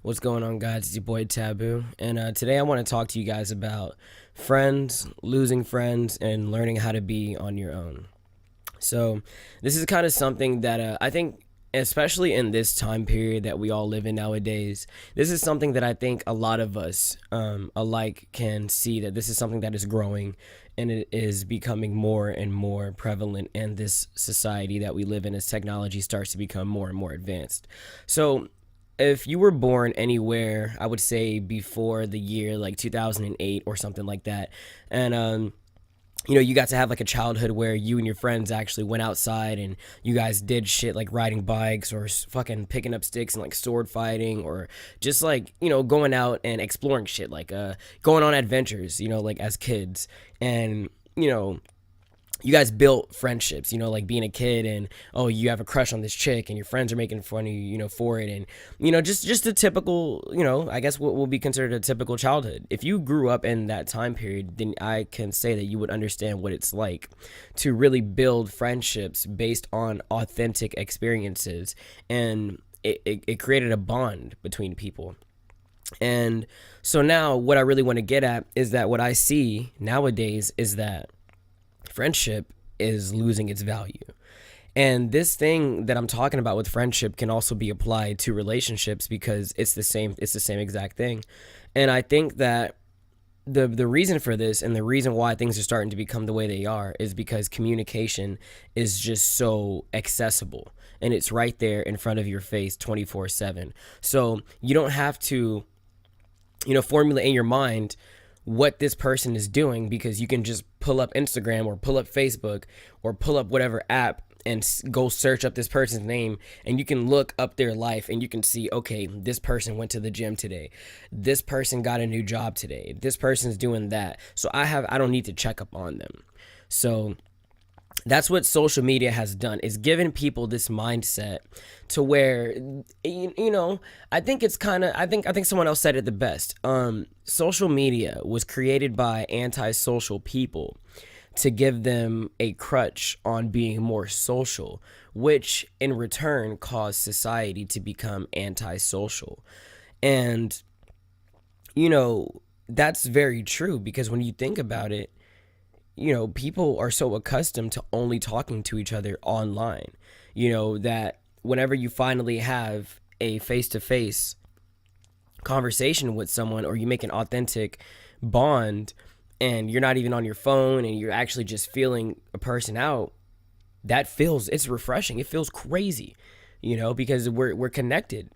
What's going on, guys? It's your boy Taboo, and today I want to talk to you guys about friends, losing friends, and learning how to be on your own. So, this is kind of something that I think, especially in this time period that we all live in nowadays, this is something that I think a lot of us alike can see that this is something that is growing and it is becoming more and more prevalent in this society that we live in as technology starts to become more and more advanced. So, if you were born anywhere, I would say before the year like 2008 or something like that, and you got to have like a childhood where you and your friends actually went outside and you guys did shit like riding bikes or fucking picking up sticks and like sword fighting or just like going out and exploring shit like going on adventures, like as kids. And you guys built friendships, like being a kid and oh, you have a crush on this chick and your friends are making fun of you, for it. And just a typical, I guess what will be considered a typical childhood. If you grew up in that time period, then I can say that you would understand what it's like to really build friendships based on authentic experiences. And it created a bond between people. And so now what I really want to get at is that what I see nowadays is that friendship is losing its value. And this thing that I'm talking about with friendship can also be applied to relationships because it's the same exact thing. And I think that the reason for this and the reason why things are starting to become the way they are is because communication is just so accessible and it's right there in front of your face 24/7. So you don't have to formulate in your mind what this person is doing because you can just pull up Instagram or pull up Facebook or pull up whatever app and go search up this person's name, and you can look up their life and you can see, okay, this person went to the gym today, this person got a new job today, this person's doing that, so I don't need to check up on them. So that's what social media has done, is given people this mindset to where I think it's kind of I think someone else said it the best. Social media was created by antisocial people to give them a crutch on being more social, which in return caused society to become antisocial. And that's very true because when you think about it, people are so accustomed to only talking to each other online, that whenever you finally have a face to face conversation with someone or you make an authentic bond and you're not even on your phone and you're actually just feeling a person out, it's refreshing. It feels crazy, because we're connected.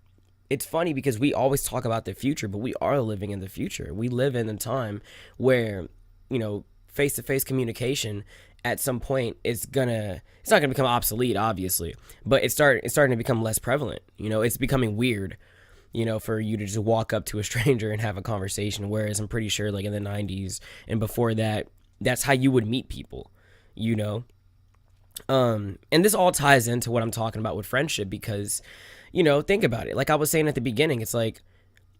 It's funny because we always talk about the future, but we are living in the future. We live in a time where, face-to-face communication at some point it's not gonna become obsolete, obviously, but it's starting to become less prevalent. It's becoming weird, for you to just walk up to a stranger and have a conversation, whereas I'm pretty sure like in the 90s and before that, that's how you would meet people. And this all ties into what I'm talking about with friendship because think about it, like I was saying at the beginning, it's like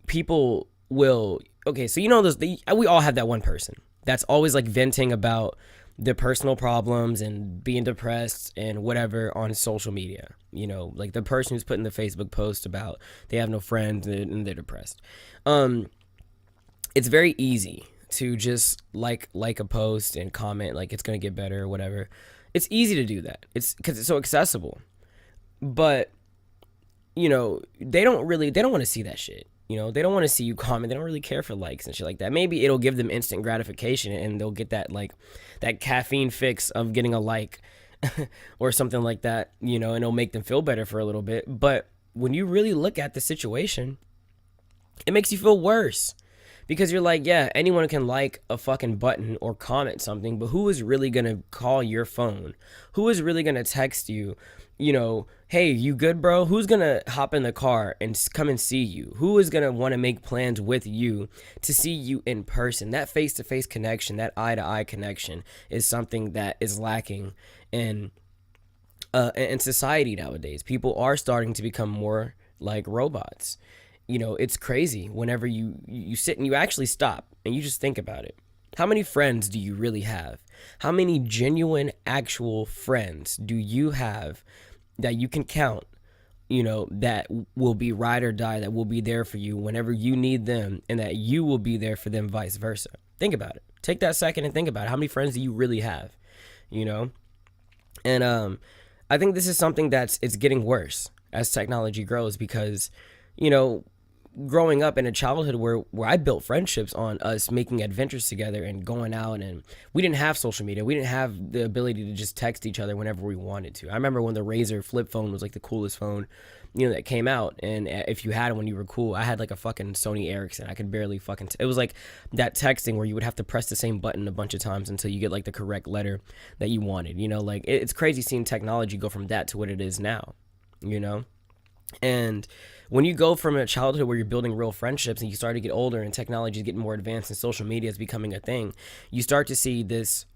people will, okay, so we all have that one person that's always like venting about their personal problems and being depressed and whatever on social media. Like the person who's putting the Facebook post about they have no friends and they're depressed. It's very easy to just like a post and comment like it's gonna get better or whatever. It's easy to do that. It's because it's so accessible. But they don't want to see that shit. They don't want to see you comment. They don't really care for likes and shit like that. Maybe it'll give them instant gratification and they'll get that caffeine fix of getting a like or something like that, and it'll make them feel better for a little bit. But when you really look at the situation, it makes you feel worse because you're like, yeah, anyone can like a fucking button or comment something, but who is really going to call your phone? Who is really going to text you? Hey, you good, bro? Who's gonna hop in the car and come and see you? Who is gonna want to make plans with you to see you in person? That face-to-face connection, that eye-to-eye connection is something that is lacking in society nowadays. People are starting to become more like robots. It's crazy whenever you sit and you actually stop and you just think about it. How many friends do you really have? How many genuine, actual friends do you have that you can count that will be ride or die, that will be there for you whenever you need them, and that you will be there for them, vice versa. Think about it. Take that second and think about it. How many friends do you really have? You know? And I think this is something it's getting worse as technology grows, because, growing up in a childhood where I built friendships on us making adventures together and going out, and we didn't have social media. We didn't have the ability to just text each other whenever we wanted to. I remember when the Razor flip phone was like the coolest phone, that came out. And if you had it when you were cool, I had like a fucking Sony Ericsson. I could barely fucking, it was like that texting where you would have to press the same button a bunch of times until you get like the correct letter that you wanted, like it's crazy seeing technology go from that to what it is now, and when you go from a childhood where you're building real friendships and you start to get older and technology is getting more advanced and social media is becoming a thing, you start to see this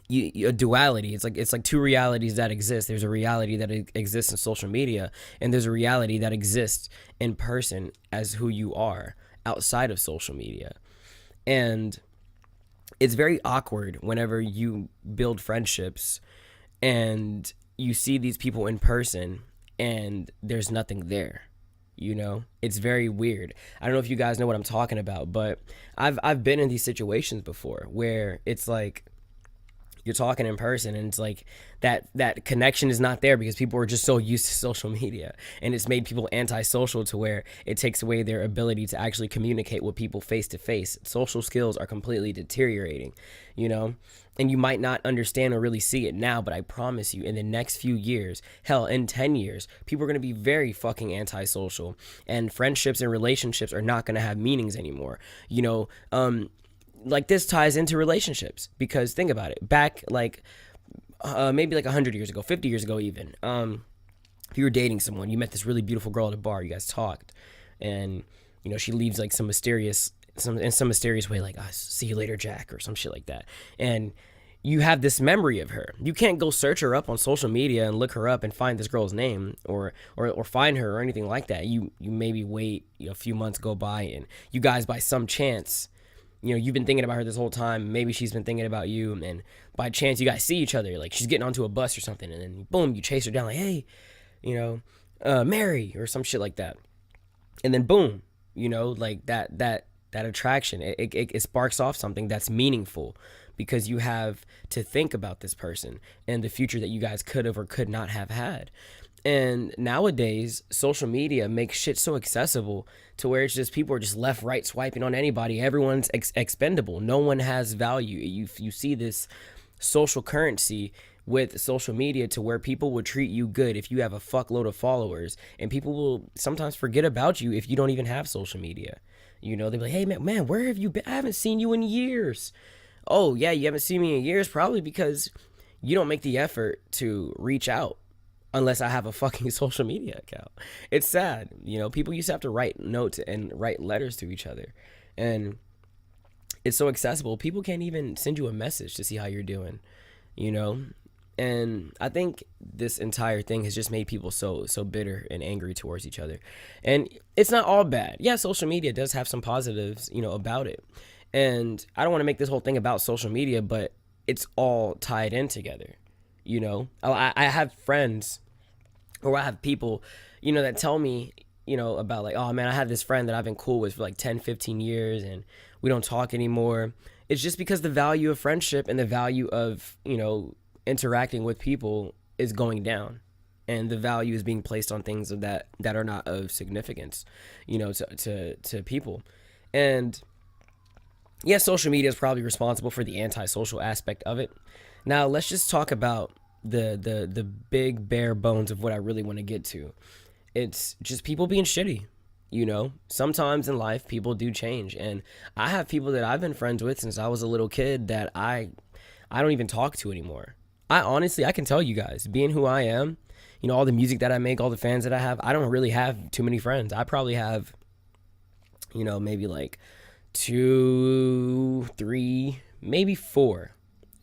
a duality. It's like two realities that exist. There's a reality that exists in social media, and there's a reality that exists in person as who you are outside of social media. And it's very awkward whenever you build friendships and you see these people in person and there's nothing there. It's very weird. I don't know if you guys know what I'm talking about, but I've been in these situations before where it's like you're talking in person and it's like that connection is not there because people are just so used to social media, and it's made people antisocial to where it takes away their ability to actually communicate with people face to face. Social skills are completely deteriorating, and you might not understand or really see it now, but I promise you in the next few years, hell, in 10 years, people are going to be very fucking antisocial, and friendships and relationships are not going to have meanings anymore. Like this ties into relationships, because think about it. Back like maybe like 100 years ago, 50 years ago even, if you were dating someone, you met this really beautiful girl at a bar, you guys talked, and she leaves like in some mysterious way, like, "I see you later, Jack," or some shit like that, and you have this memory of her. You can't go search her up on social media and look her up and find this girl's name or find her or anything like that. You maybe wait, a few months go by, and you guys by some chance, you've been thinking about her this whole time. Maybe she's been thinking about you, and by chance you guys see each other, like she's getting onto a bus or something, and then boom, you chase her down like, "Hey, Mary," or some shit like that, and then boom, like that attraction, it sparks off something that's meaningful, because you have to think about this person and the future that you guys could have or could not have had. And nowadays, social media makes shit so accessible to where it's just people are just left, right, swiping on anybody. Everyone's expendable. No one has value. You see this social currency with social media to where people will treat you good if you have a fuckload of followers, and people will sometimes forget about you if you don't even have social media. They'll be like, "Hey, man, where have you been? I haven't seen you in years." Oh, yeah, you haven't seen me in years, probably because you don't make the effort to reach out unless I have a fucking social media account. It's sad. People used to have to write notes and write letters to each other, and it's so accessible. People can't even send you a message to see how you're doing, And I think this entire thing has just made people so bitter and angry towards each other. And it's not all bad. Yeah, social media does have some positives, about it. And I don't want to make this whole thing about social media, but it's all tied in together. I have friends, or I have people, that tell me, about like, "Oh man, I have this friend that I've been cool with for like 10, 15 years and we don't talk anymore." It's just because the value of friendship and the value of, interacting with people is going down, and the value is being placed on things that are not of significance, to people. And yeah, social media is probably responsible for the antisocial aspect of it. Now let's just talk about the big bare bones of what I really want to get to. It's just people being shitty. Sometimes in life people do change, and I have people that I've been friends with since I was a little kid that I don't even talk to anymore. I can tell you guys, being who I am, all the music that I make, all the fans that I have, I don't really have too many friends. I probably have, maybe like 2, 3, maybe 4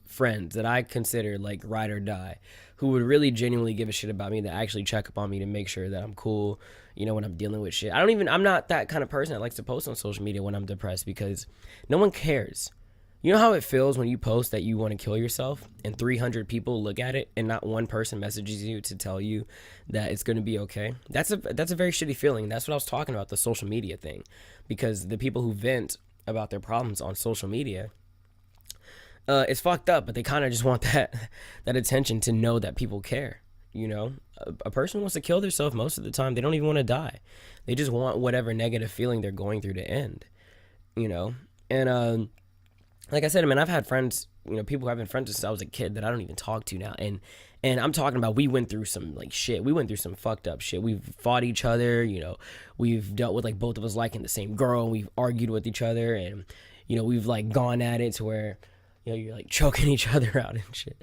friends that I consider like ride or die, who would really genuinely give a shit about me, that actually check up on me to make sure that I'm cool, when I'm dealing with shit. I'm not that kind of person that likes to post on social media when I'm depressed, because no one cares. You know how it feels when you post that you want to kill yourself and 300 people look at it and not one person messages you to tell you that it's going to be okay? That's a very shitty feeling. That's what I was talking about, the social media thing. Because the people who vent about their problems on social media, it's fucked up, but they kind of just want that attention to know that people care. You know, a person wants to kill themselves most of the time. They don't even want to die. They just want whatever negative feeling they're going through to end, you know? And, like I said, I mean, I've had friends, you know, people who have been friends since I was a kid that I don't even talk to now. And I'm talking about, we went through some like shit. We went through some fucked up shit. We've fought each other, you know, we've dealt with like both of us liking the same girl. We've argued with each other, and, you know, we've like gone at it to where, you know, you're like choking each other out and shit,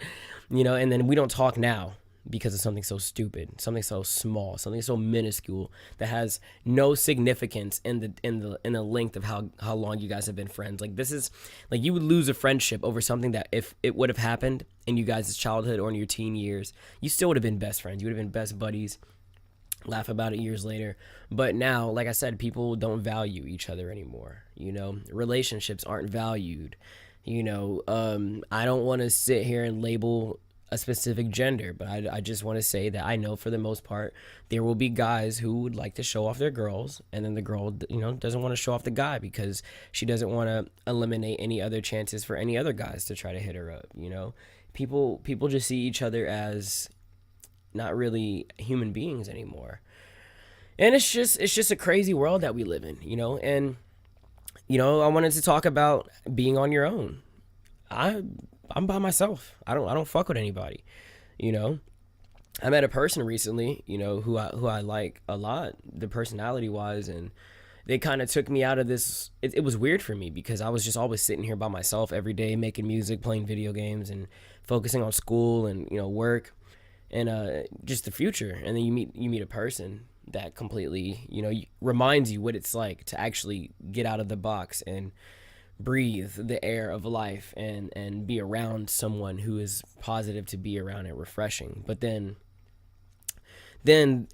you know, and then we don't talk now because of something so stupid, something so small, something so minuscule that has no significance in the length of how long you guys have been friends. Like, this is like, you would lose a friendship over something that if it would have happened in you guys' childhood or in your teen years, you still would have been best friends. You would have been best buddies, laugh about it years later. But now, like I said, people don't value each other anymore. You know, relationships aren't valued. You know, I don't want to sit here and label a specific gender, but I just want to say that I know for the most part there will be guys who would like to show off their girls, and then the girl, you know, doesn't want to show off the guy because she doesn't want to eliminate any other chances for any other guys to try to hit her up. You know, people just see each other as not really human beings anymore, and it's just a crazy world that we live in, you know. And, you know, I wanted to talk about being on your own. I'm by myself. I don't fuck with anybody. You know, I met a person recently, you know, who I like a lot, the personality wise, and they kind of took me out of this. It was weird for me because I was just always sitting here by myself every day, making music, playing video games, and focusing on school and, you know, work and just the future. And then you meet a person that completely, you know, reminds you what it's like to actually get out of the box and breathe the air of life and be around someone who is positive to be around and refreshing. But then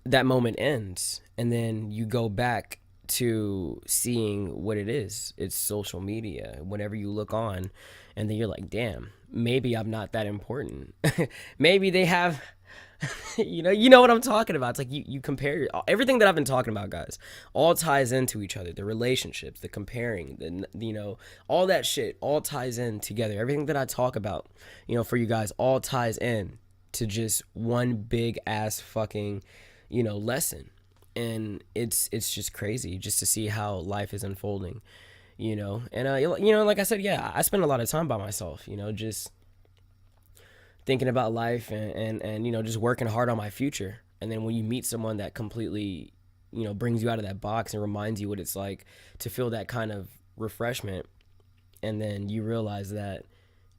that moment ends, and then you go back to seeing what it is. It's social media. Whenever you look on, and then you're like, damn, maybe I'm not that important. Maybe they have you know what I'm talking about. It's like you compare everything that I've been talking about, guys, all ties into each other. The relationships, the comparing, you know, all that shit all ties in together. Everything that I talk about, you know, for you guys, all ties in to just one big ass fucking, you know, lesson. And it's just crazy just to see how life is unfolding, you know. And you know, like I said, yeah, I spend a lot of time by myself, you know, just thinking about life and you know, just working hard on my future. And then when you meet someone that completely, you know, brings you out of that box and reminds you what it's like to feel that kind of refreshment, and then you realize that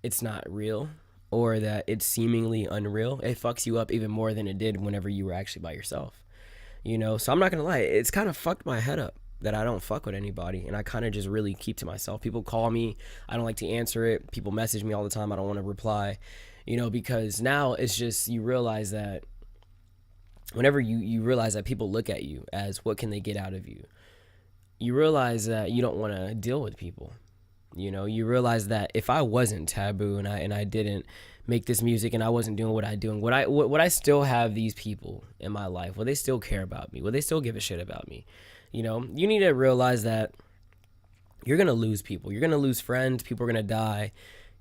it's not real or that it's seemingly unreal, it fucks you up even more than it did whenever you were actually by yourself, you know. So I'm not gonna lie, it's kind of fucked my head up that I don't fuck with anybody, and I kind of just really keep to myself. People call me, I don't like to answer it. People message me all the time, I don't want to reply. You know, because now it's just, you realize that whenever you realize that people look at you as what can they get out of you, you realize that you don't want to deal with people. You know, you realize that if I wasn't TVBUU and I didn't make this music and I wasn't doing what I do, would I still have these people in my life? Would they still care about me? Would they still give a shit about me? You know, you need to realize that you're going to lose people. You're going to lose friends. People are going to die.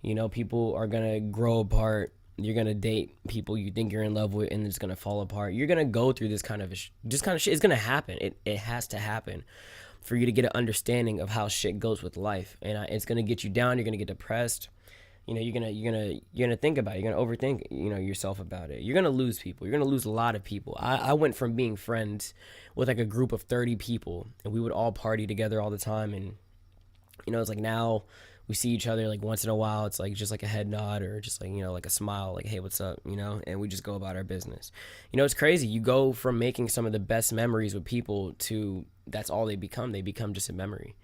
You know, people are going to grow apart. You're going to date people you think you're in love with, and it's going to fall apart. You're going to go through this kind of shit. It's going to happen. It has to happen for you to get an understanding of how shit goes with life. And it's going to get you down. You're going to get depressed. You know, you're going to think about it. You're going to overthink, you know, yourself about it. You're going to lose people. You're going to lose a lot of people. I went from being friends with like a group of 30 people, and we would all party together all the time. And, you know, it's like now we see each other like once in a while. It's like just like a head nod or just like, you know, like a smile, like, hey, what's up, you know, and we just go about our business. You know, it's crazy. You go from making some of the best memories with people to that's all they become. They become just a memory,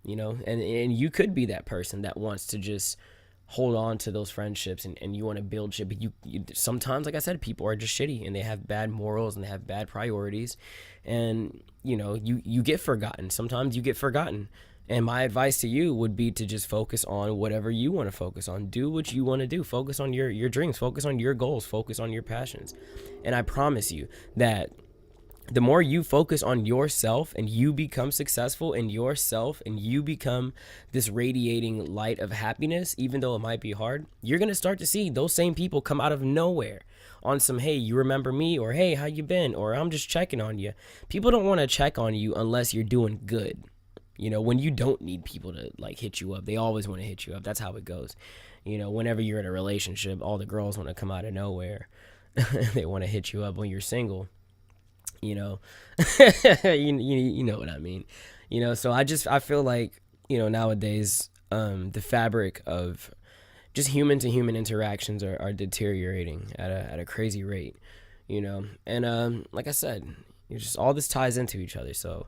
you know, and you could be that person that wants to just hold on to those friendships and you want to build shit. But you sometimes, like I said, people are just shitty and they have bad morals and they have bad priorities. And, you know, you get forgotten. Sometimes you get forgotten. And my advice to you would be to just focus on whatever you want to focus on. Do what you want to do. Focus on your dreams. Focus on your goals. Focus on your passions. And I promise you that the more you focus on yourself and you become successful in yourself and you become this radiating light of happiness, even though it might be hard, you're going to start to see those same people come out of nowhere on some, hey, you remember me? Or, hey, how you been? Or, I'm just checking on you. People don't want to check on you unless you're doing good. When you don't need people to like hit you up, they always want to hit you up. That's how it goes. Whenever you're in a relationship, all the girls want to come out of nowhere. They want to hit you up when you're single. you know you know what I mean. So I feel like nowadays the fabric of just human to human interactions are deteriorating at a crazy rate, and like I said, just all this ties into each other. So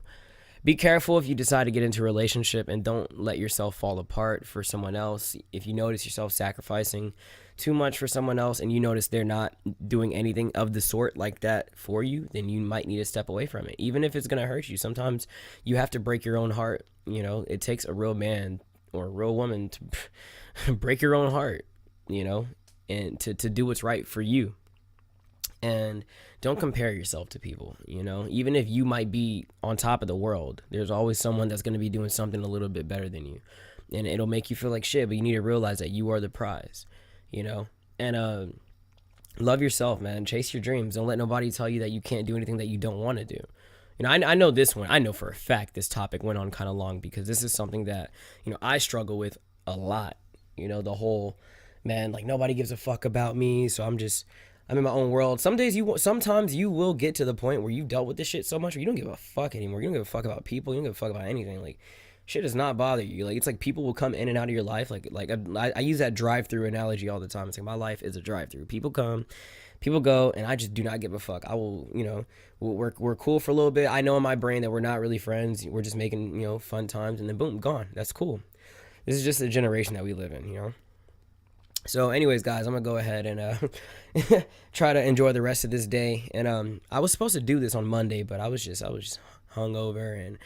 be careful if you decide to get into a relationship, and don't let yourself fall apart for someone else. If you notice yourself sacrificing too much for someone else and you notice they're not doing anything of the sort like that for you, then you might need to step away from it, even if it's going to hurt you. Sometimes you have to break your own heart. It takes a real man or a real woman to break your own heart, and to do what's right for you. And don't compare yourself to people, even if you might be on top of the world, there's always someone that's going to be doing something a little bit better than you. And it'll make you feel like shit, but you need to realize that you are the prize, and love yourself, man. Chase your dreams. Don't let nobody tell you that you can't do anything that you don't want to do. I know this one. I know for a fact this topic went on kind of long because this is something that, I struggle with a lot. The whole, man, like nobody gives a fuck about me, so I'm in my own world. Sometimes you will get to the point where you've dealt with this shit so much where you don't give a fuck anymore. You don't give a fuck about people. You don't give a fuck about anything. Like, shit does not bother you. Like, it's like people will come in and out of your life. I use that drive-through analogy all the time. It's like my life is a drive-through. People come, people go, and I just do not give a fuck. I will, we're cool for a little bit. I know in my brain that we're not really friends. We're just making, fun times, and then boom, gone. That's cool. This is just the generation that we live in, So anyways, guys, I'm going to go ahead and try to enjoy the rest of this day. And I was supposed to do this on Monday, but I was just hungover, and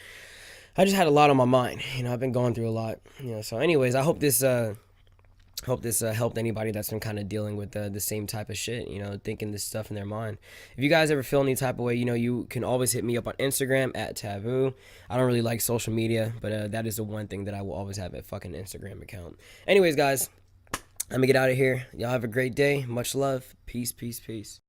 I just had a lot on my mind. I've been going through a lot. So anyways, I hope this helped anybody that's been kind of dealing with the same type of shit, thinking this stuff in their mind. If you guys ever feel any type of way, you can always hit me up on Instagram at TVBUU. I don't really like social media, but that is the one thing that I will always have, a fucking Instagram account. Anyways, guys, I'm gonna get out of here. Y'all have a great day. Much love. Peace, peace, peace.